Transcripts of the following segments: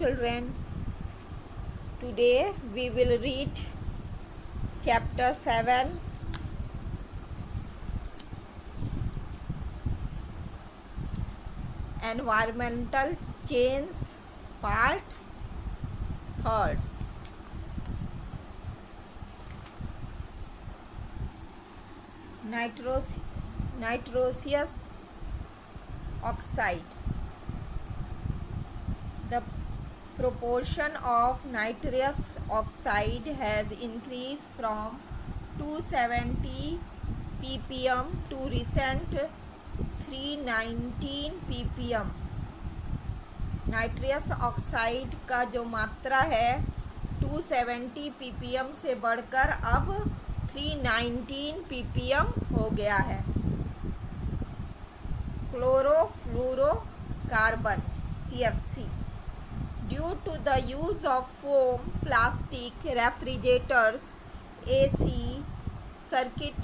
children. Today we will read chapter 7, Environmental Change, part 3rd. Nitrous oxide. The proportion of nitrous oxide has increased from 270 ppm to recent 319 ppm. Nitrous oxide का जो मात्रा है 270 ppm से बढ़कर अब 319 ppm हो गया है. Chlorofluorocarbon CFC. Due to the use of foam, plastic, refrigerators, AC, circuit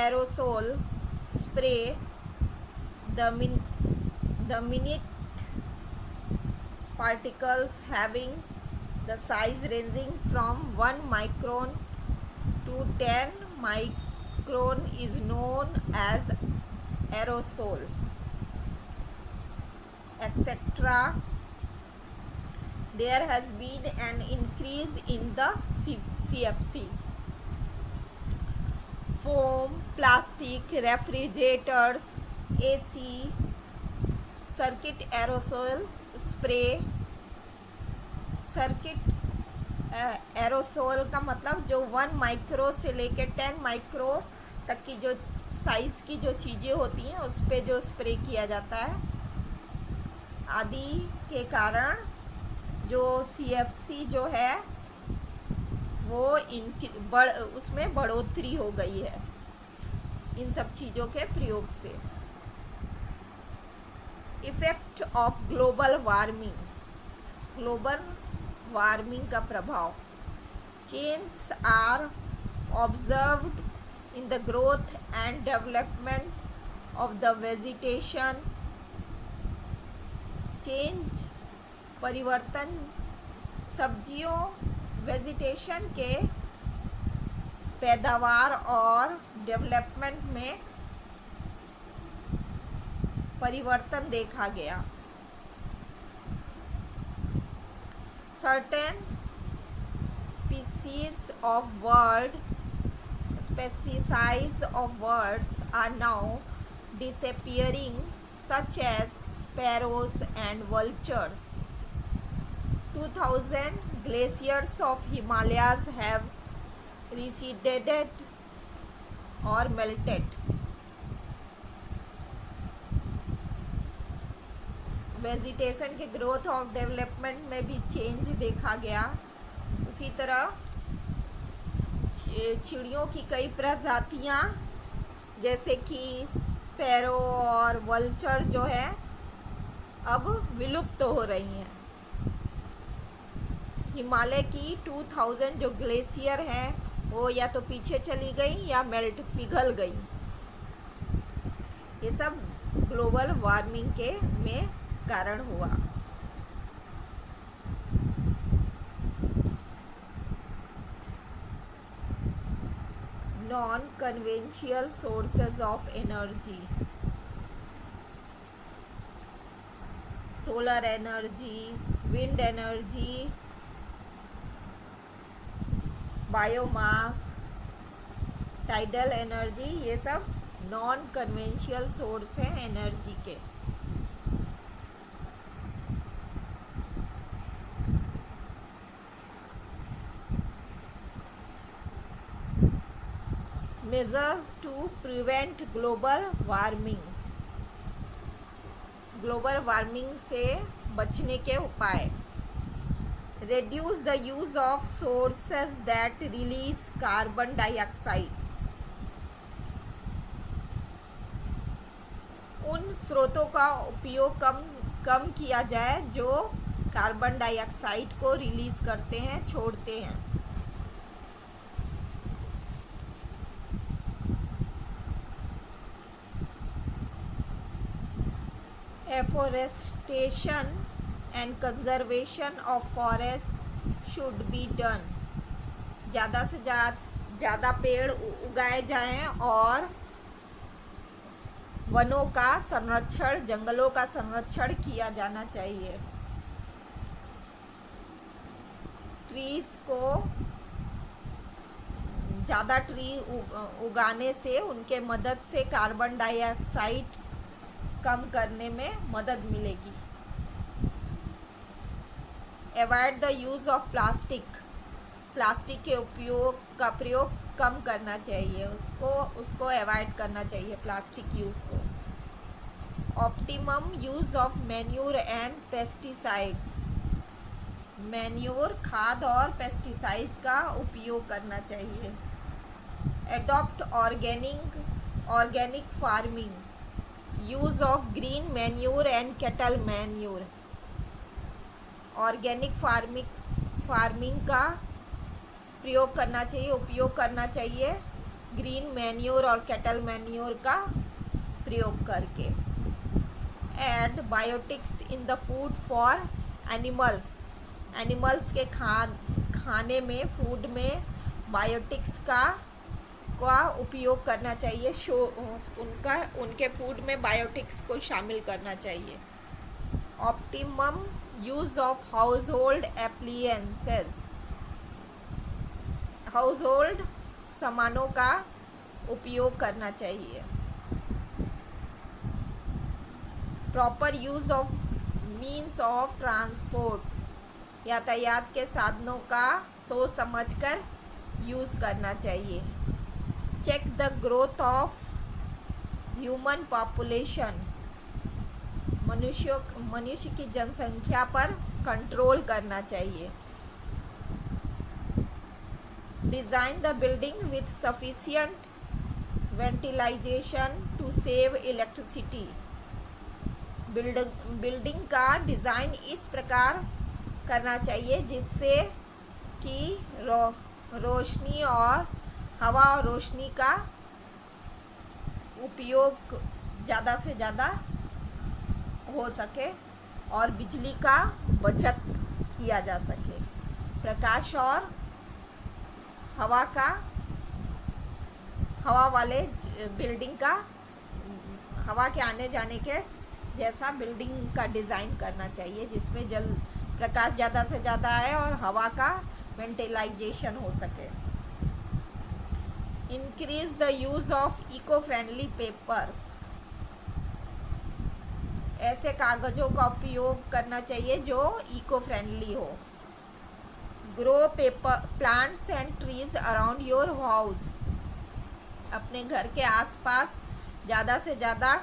aerosol spray, the minute particles having the size ranging from 1 micron to 10 micron is known as aerosol, etc. There has been an increase in the CFC. Foam, plastic, refrigerators, AC, circuit aerosol spray. Circuit aerosol का मतलब जो 1 micro से लेकर 10 micro तक की जो size की जो चीज़ें होती हैं उस पे जो स्प्रे किया जाता है आदि के कारण जो CFC जो है वो उसमें बढ़ोतरी हो गई है इन सब चीज़ों के प्रयोग से. इफेक्ट ऑफ ग्लोबल वार्मिंग का प्रभाव. Change are observed in the growth and development of the vegetation. Change परिवर्तन सब्जियों वेजिटेशन के पैदावार और डेवलपमेंट में परिवर्तन देखा गया. Certain species of birds are now disappearing, such as sparrows and vultures. 2000 glaciers of Himalayas have receded or melted. Vegetation के ग्रोथ और डेवलपमेंट में भी चेंज देखा गया. उसी तरह चिड़ियों की कई प्रजातियां जैसे कि स्पैरो और वल्चर जो है अब विलुप्त हो रही हैं. हिमालय की 2000 जो ग्लेशियर हैं वो या तो पीछे चली गई या पिघल गई. ये सब ग्लोबल वार्मिंग के में कारण हुआ. Non conventional sources of energy. Solar energy, wind energy, biomass, tidal energy, ये सब नॉन कन्वेंशनल सोर्स हैं एनर्जी के. Measures to prevent global warming. Global warming से बचने के उपाय. Reduce the use of sources that release carbon dioxide. उन स्रोतों का उपयोग कम किया जाए जो कार्बन डाइऑक्साइड को रिलीज करते हैं, छोड़ते हैं. Afforestation and conservation of forest should be done. ज़्यादा से ज़्यादा पेड़ उगाए जाएं और वनों का संरक्षण, जंगलों का संरक्षण किया जाना चाहिए। ट्रीज़ को ज़्यादा ट्री उगाने से उनके मदद से कार्बन डाइऑक्साइड कम करने में मदद मिलेगी। Avoid the use of plastic. Plastic के प्रयोग कम करना चाहिए, उसको अवॉइड करना चाहिए प्लास्टिक यूज़ को। Optimum use of manure and pesticides. Manure, खाद और पेस्टिसाइड्स का उपयोग करना चाहिए। Adopt organic farming. Use of green manure and cattle manure. Organic farming का प्रयोग करना चाहिए, उपयोग करना चाहिए ग्रीन मैन्योर और कैटल मैन्योर का प्रयोग करके। Add biotics in the food for animals के खाने में, फूड में बायोटिक्स का उपयोग करना चाहिए। उनके फूड में बायोटिक्स को शामिल करना चाहिए। Optimum use of household appliances. Household सामानों का उपयोग करना चाहिए। Proper use of means of transport. यातायात के साधनों का सोच समझकर यूज़ करना चाहिए। Check the growth of human population. मनुष्य की जनसंख्या पर कंट्रोल करना चाहिए। Design the building with sufficient ventilation to save electricity. Building का डिज़ाइन इस प्रकार करना चाहिए जिससे कि रोशनी और हवा और रोशनी का उपयोग ज़्यादा से ज़्यादा हो सके और बिजली का बचत किया जा सके। प्रकाश और हवा वाले बिल्डिंग का, हवा के आने जाने के जैसा बिल्डिंग का डिज़ाइन करना चाहिए जिसमें प्रकाश ज़्यादा से ज़्यादा आए और हवा का वेंटिलाइजेशन हो सके। Increase the use of eco friendly papers. ऐसे कागज़ों का उपयोग करना चाहिए जो इको फ्रेंडली हो। Grow paper plants and trees around your house. अपने घर के आसपास ज़्यादा से ज़्यादा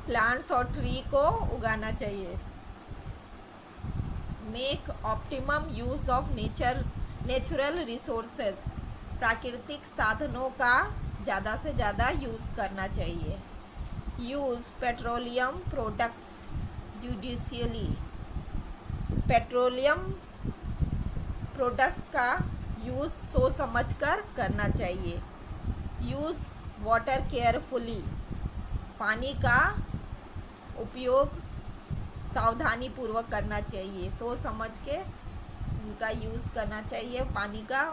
प्लांट्स और ट्री को उगाना चाहिए। Make optimum use of natural resources. प्राकृतिक साधनों का ज़्यादा से ज़्यादा यूज़ करना चाहिए। Use petroleum products judicially. Petroleum products का यूज़ सोच समझकर करना चाहिए। Use water carefully. पानी का उपयोग सावधानी पूर्वक करना चाहिए, सोच समझ के उनका यूज़ करना चाहिए। पानी का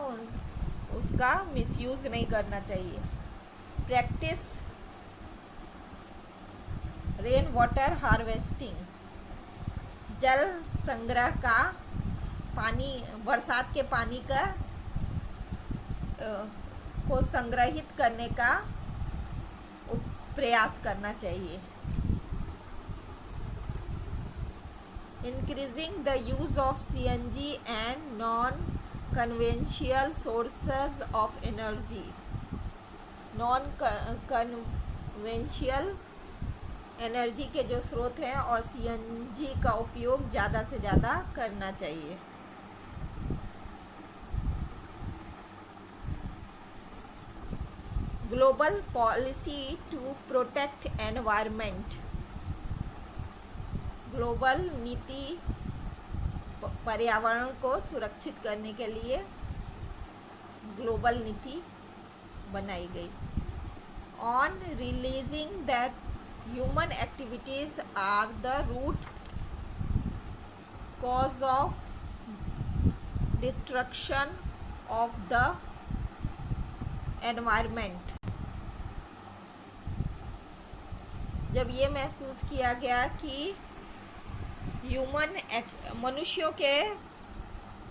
उसका मिसयूज़ नहीं करना चाहिए। Practice rain water harvesting. जल संग्रह का, बरसात के पानी का को संग्रहित करने का प्रयास करना चाहिए। Increasing the use of CNG and non conventional sources of energy. Non conventional energy के जो स्रोत हैं और CNG का उपयोग ज़्यादा से ज़्यादा करना चाहिए। Global policy to protect environment. Global नीति पर्यावरण को सुरक्षित करने के लिए ग्लोबल नीति बनाई गई। On releasing that human activities are the root cause of destruction of the environment. जब ये महसूस किया गया कि मनुष्यों के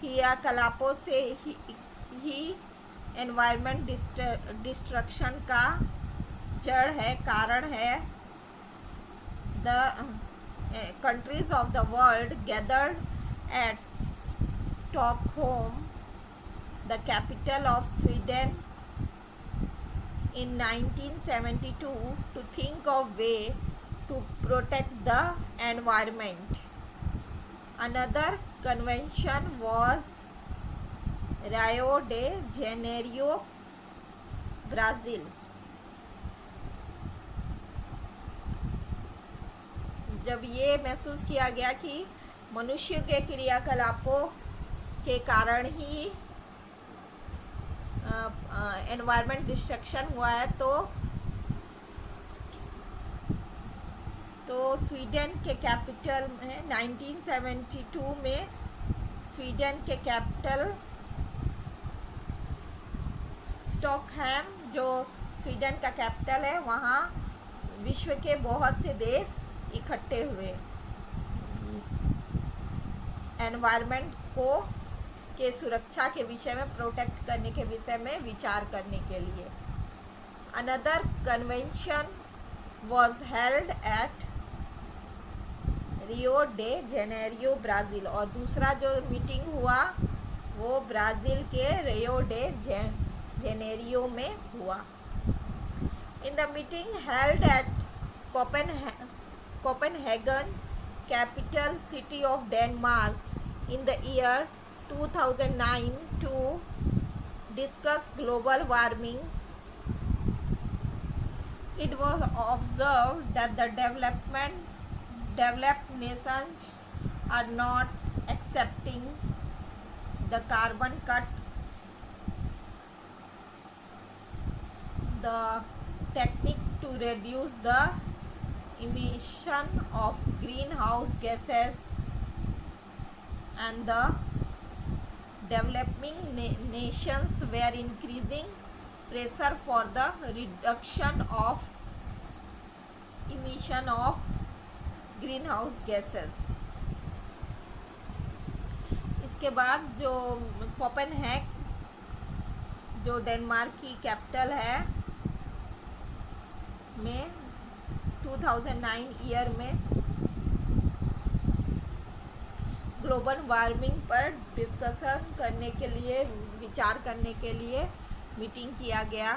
क्रियाकलापों से ही एनवायरनमेंट डिस्ट्रक्शन का जड़ है, कारण है, the countries of the world gathered eight Stockholm, the capital of Sweden, in 1972 to think of way to protect the environment. Another convention was Rio de Janeiro, Brazil. जब ये महसूस किया गया कि मनुष्य के क्रियाकलापों के कारण ही एनवायरनमेंट डिस्ट्रक्शन हुआ है, तो स्वीडन के कैपिटल में 1972 में स्वीडन के कैपिटल स्टॉकहोम, जो स्वीडन का कैपिटल है, वहाँ विश्व के बहुत से देश इकट्ठे हुए एनवायरनमेंट के सुरक्षा के विषय में, प्रोटेक्ट करने के विषय में विचार करने के लिए. Another convention was held at Rio de Janeiro, Brazil. और दूसरा जो मीटिंग हुआ वो ब्राज़ील के रियो डे जेनेरियो में हुआ. In the meeting held at Copenhagen, capital city of Denmark, in the year 2009 to discuss global warming, it was observed that the developed nations are not accepting the carbon cut, the technique to reduce the emission of greenhouse gases, and the developing nations were increasing pressure for the reduction of emission of greenhouse gases. इसके बाद जो Copenhagen, जो Denmark की capital है, में 2009 year में global warming पर discussion करने के लिए, विचार करने के लिए मीटिंग किया गया,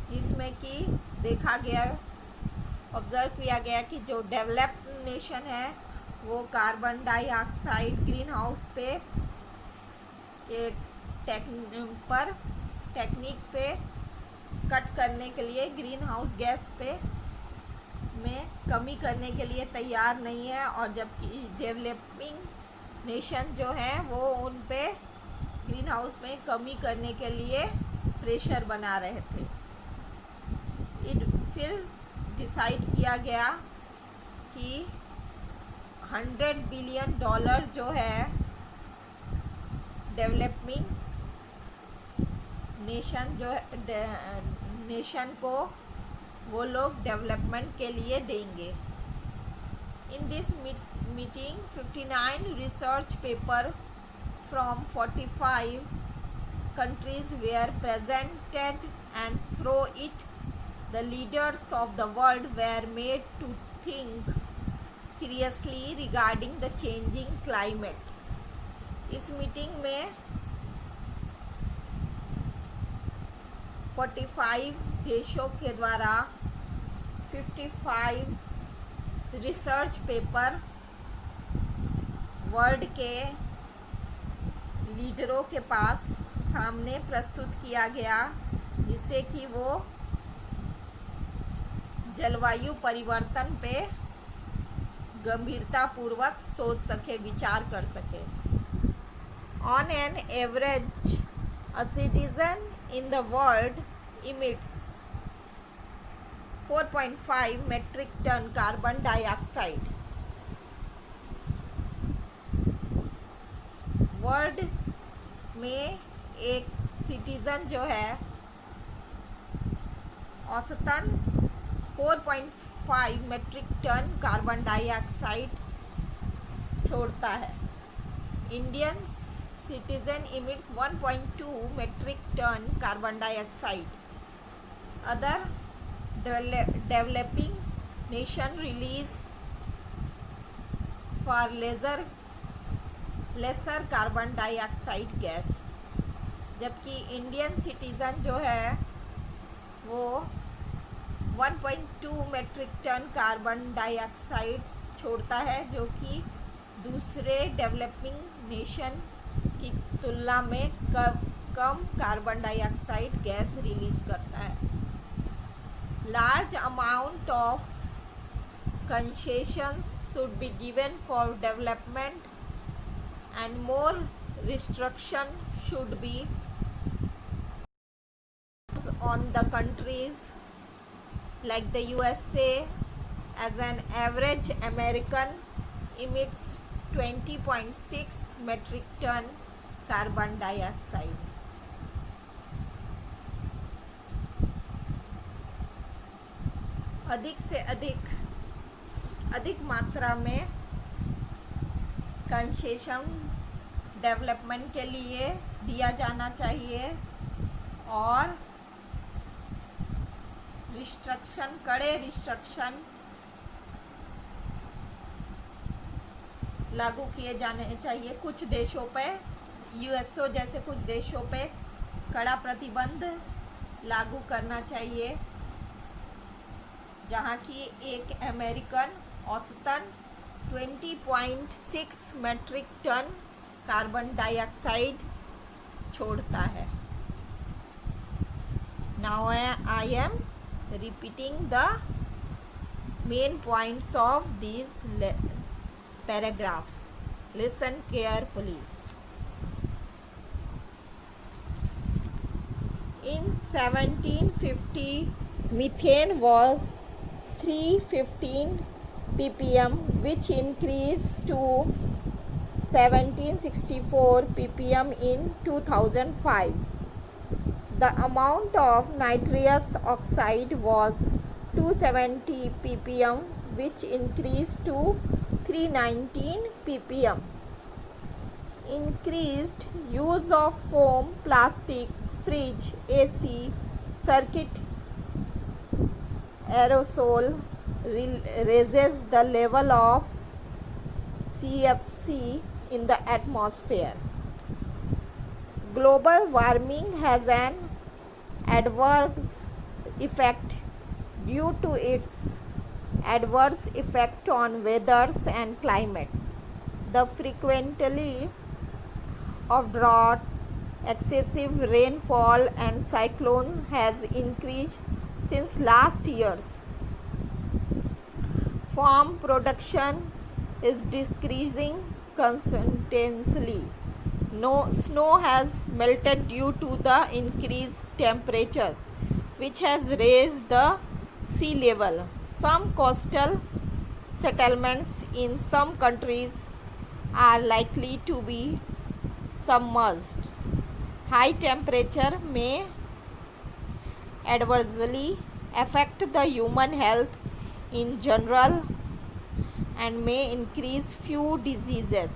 जिसमें कि देखा गया, ऑब्ज़र्व किया गया कि जो डेवलप्ड नेशन है वो कार्बन डाइऑक्साइड ग्रीन हाउस पे के टेक्निक पे कट करने के लिए, ग्रीन हाउस गैस पे में कमी करने के लिए तैयार नहीं है, और जबकि डेवलपिंग नेशन जो है वो उन पे ग्रीन हाउस में कमी करने के लिए प्रेशर बना रहे थे. फिर डिसाइड किया गया कि $100 बिलियन जो है डेवलपिंग नेशन जो है नेशन को वो लोग डेवलपमेंट के लिए देंगे. In this meeting 59 research paper from 45 countries were presented, and through it the leaders of the world were made to think seriously regarding the changing climate. इस मीटिंग में 45 देशों के द्वारा 55 रिसर्च पेपर वर्ल्ड के लीडरों के पास सामने प्रस्तुत किया गया, जिससे कि वो जलवायु परिवर्तन पे गंभीरतापूर्वक सोच सके, विचार कर सके. On an average a citizen in the world emits 4.5 metric ton carbon dioxide. World में एक सिटीज़न जो है औसतन 4.5 मेट्रिक टन कार्बन डाइऑक्साइड छोड़ता है। Indian citizen emits 1.2 metric tonne carbon dioxide. Other developing nation release far lesser carbon dioxide gas, जबकि Indian citizen जो है वो 1.2 मेट्रिक टन कार्बन डाइऑक्साइड छोड़ता है, जो कि दूसरे डेवलपिंग नेशन की तुलना में कम कार्बन डाइऑक्साइड गैस रिलीज करता है। Large amount of concessions should be given for development and more restriction should be on the countries like the USA. As an average, American emits 20.6 metric ton carbon dioxide. अधिक से अधिक मात्रा में concession development के लिए दिया जाना चाहिए और कड़े रिस्ट्रिक्शन लागू किए जाने चाहिए। कुछ देशों पे, यूएसओ जैसे कुछ देशों पे कड़ा प्रतिबंध लागू करना चाहिए, जहाँ की एक अमेरिकन औसतन 20.6 मेट्रिक टन कार्बन डाइऑक्साइड छोड़ता है। Now I am repeating the main points of this paragraph. Listen carefully. In 1750, methane was 315 ppm, which increased to 1764 ppm in 2005. The amount of nitrous oxide was 270 ppm, which increased to 319 ppm. Increased use of foam, plastic, fridge, AC, circuit, aerosol raises the level of CFC in the atmosphere. Global warming has an adverse effect due to its adverse effect on weather and climate. The frequency of drought, excessive rainfall and cyclones has increased since last years. Farm production is decreasing constantly. No snow has melted due to the increased temperatures, which has raised the sea level. Some coastal settlements in some countries are likely to be submerged. High temperature may adversely affect the human health in general and may increase few diseases.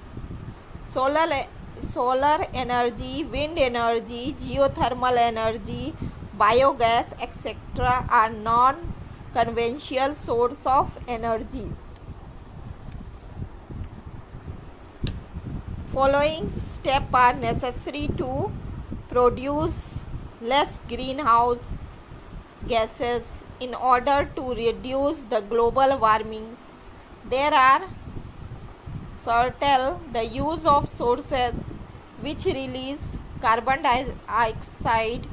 Solar energy, wind energy, geothermal energy, biogas, etc. are non-conventional source of energy. Following steps are necessary to produce less greenhouse gases in order to reduce the global warming. There are curtail the use of sources which release carbon dioxide,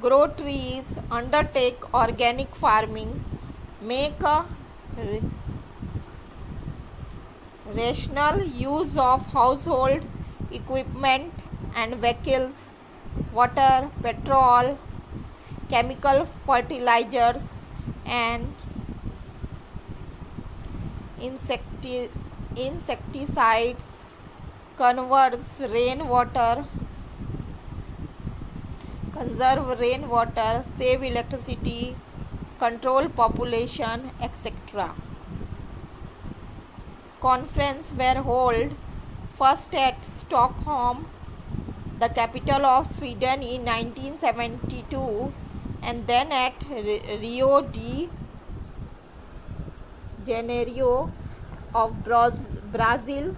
grow trees, undertake organic farming, make a rational use of household equipment and vehicles, water, petrol, chemical fertilizers and insecticides, conserve rainwater, save electricity, control population, etc. Conference were held first at Stockholm, the capital of Sweden, in 1972, and then at Rio de Janeiro of Brazil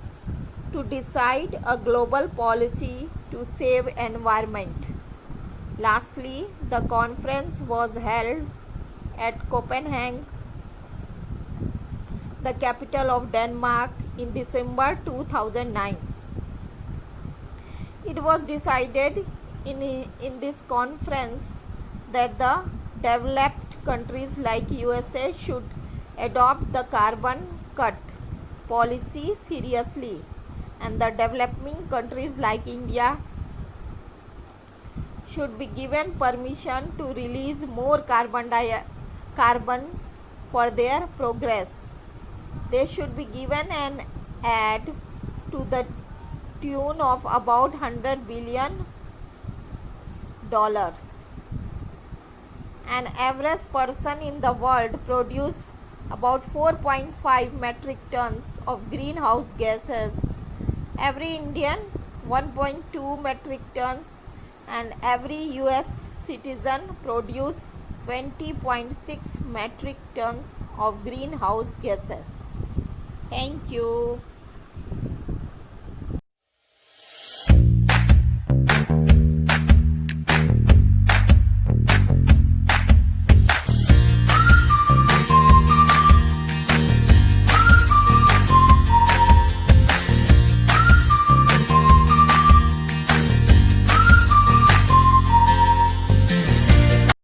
to decide a global policy to save environment. Lastly, the conference was held at Copenhagen, the capital of Denmark, in December 2009. It was decided in this conference that the developed countries like USA should adopt the carbon cut policy seriously, and the developing countries like India should be given permission to release more carbon for their progress. They should be given an aid to the tune of about $100 billion. An average person in the world produces about 4.5 metric tons of greenhouse gases. Every Indian 1.2 metric tons, and every US citizen produces 20.6 metric tons of greenhouse gases. Thank you.